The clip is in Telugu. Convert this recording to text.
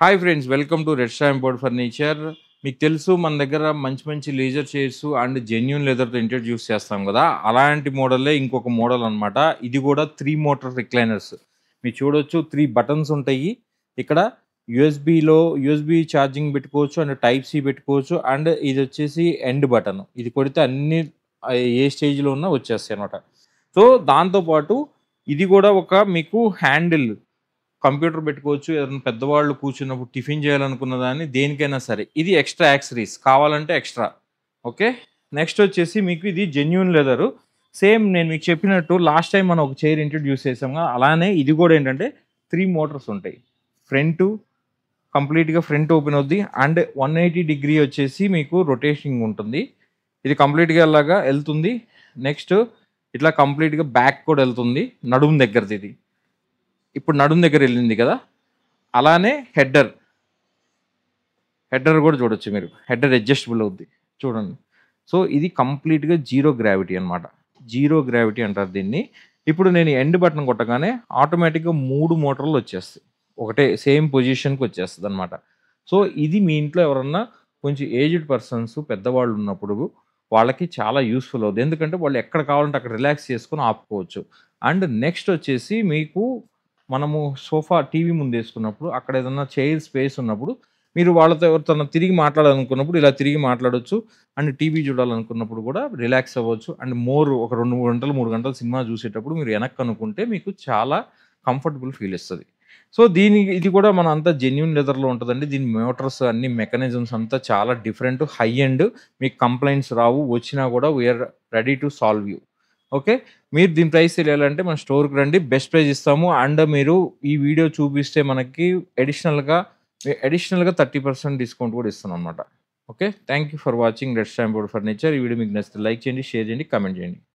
Hi friends, welcome to Red Star import furniture. మీకు తెలుసు మన దగ్గర మంచి మంచి లేజర్ చైర్స్ అండ్ జెన్యూన్ లెదర్తో ఇంట్రడ్యూస్ చేస్తాం కదా. అలాంటి మోడల్లే ఇంకొక మోడల్ అనమాట. ఇది కూడా 3 మోటార్ రిక్లైనర్స్. మీరు చూడొచ్చు, 3 బటన్స్ ఉంటాయి. ఇక్కడ యూఎస్బి ఛార్జింగ్ పెట్టుకోవచ్చు అండ్ టైప్ సి పెట్టుకోవచ్చు. అండ్ ఇది వచ్చేసి ఎండ్ బటన్. ఇది కొడితే అన్ని ఏ స్టేజ్లో ఉన్నా వచ్చేస్తాయి అనమాట. సో దాంతోపాటు ఇది కూడా ఒక మీకు హ్యాండిల్ కంప్యూటర్ పెట్టుకోవచ్చు. ఎవరైనా పెద్దవాళ్ళు కూర్చున్నప్పుడు టిఫిన్ చేయాలనుకున్న దాన్ని దేనికైనా సరే ఇది ఎక్స్ట్రా యాక్సరీస్ కావాలంటే ఎక్స్ట్రా. ఓకే, నెక్స్ట్ వచ్చేసి మీకు ఇది జెన్యూన్ లెదరు. సేమ్ నేను మీకు చెప్పినట్టు లాస్ట్ టైం మనం ఒక చైర్ ఇంట్రడ్యూస్ చేసాం కదా, అలానే ఇది కూడా ఏంటంటే 3 మోటార్స్ ఉంటాయి. ఫ్రంట్ కంప్లీట్గా ఫ్రంట్ ఓపెన్ అవుద్ది అండ్ 180 డిగ్రీ వచ్చేసి మీకు రొటేషనింగ్ ఉంటుంది. ఇది కంప్లీట్గా అలాగా వెళ్తుంది. నెక్స్ట్ ఇట్లా కంప్లీట్గా బ్యాక్ కూడా వెళ్తుంది. నడుము దగ్గరది ఇది. ఇప్పుడు నడుము దగ్గర వెళ్ళింది కదా, అలానే హెడ్డర్ కూడా చూడొచ్చు మీరు. హెడ్డర్ అడ్జస్టబుల్ అవుద్ది చూడండి. సో ఇది కంప్లీట్గా జీరో గ్రావిటీ అనమాట. జీరో గ్రావిటీ అంటారు దీన్ని. ఇప్పుడు నేను ఎండ్ బటన్ కొట్టగానే ఆటోమేటిక్గా 3 మోటార్లు వచ్చేస్తాయి. ఒకటే సేమ్ పొజిషన్కి వచ్చేస్తుంది అనమాట. సో ఇది మీ ఇంట్లో ఎవరన్నా కొంచెం ఏజ్డ్ పర్సన్స్ పెద్దవాళ్ళు ఉన్నప్పుడు వాళ్ళకి చాలా యూస్ఫుల్ అవుతుంది. ఎందుకంటే వాళ్ళు ఎక్కడ కావాలంటే అక్కడ రిలాక్స్ చేసుకొని ఆపుకోవచ్చు. అండ్ నెక్స్ట్ వచ్చేసి మీకు మనము సోఫా టీవీ ముందు వేసుకున్నప్పుడు అక్కడ ఏదన్నా చైర్ స్పేస్ ఉన్నప్పుడు మీరు వాళ్ళతో ఎవరితో తిరిగి మాట్లాడాలనుకున్నప్పుడు ఇలా తిరిగి మాట్లాడొచ్చు. అండ్ టీవీ చూడాలనుకున్నప్పుడు కూడా రిలాక్స్ అవ్వచ్చు. అండ్ ఒక 2 3 గంటలు సినిమా చూసేటప్పుడు మీరు వెనక్కి అనుకుంటే మీకు చాలా కంఫర్టబుల్ ఫీల్ ఇస్తుంది. సో ఇది కూడా మన అంతా జెన్యూన్ లెదర్లో ఉంటుందండి. దీని మోటార్స్ అన్ని మెకానిజమ్స్ అంతా చాలా డిఫరెంట్, హై ఎండ్. మీకు కంప్లైంట్స్ రావు, వచ్చినా కూడా we're ready to solve you. Okay, మీరు దీని ప్రైస్ తెలియాలంటే మన స్టోర్కి రండి, బెస్ట్ ప్రైస్ ఇస్తాము. అండ్ మీరు ఈ వీడియో చూపిస్తే మనకి అడిషనల్గా 30% డిస్కౌంట్ కూడా ఇస్తున్నాం అనమాట. Okay, thank you for watching red Star import furniture. ఈ వీడియో మీకు నచ్చితే లైక్ చేయండి, షేర్ చేయండి, కామెంట్ చేయండి.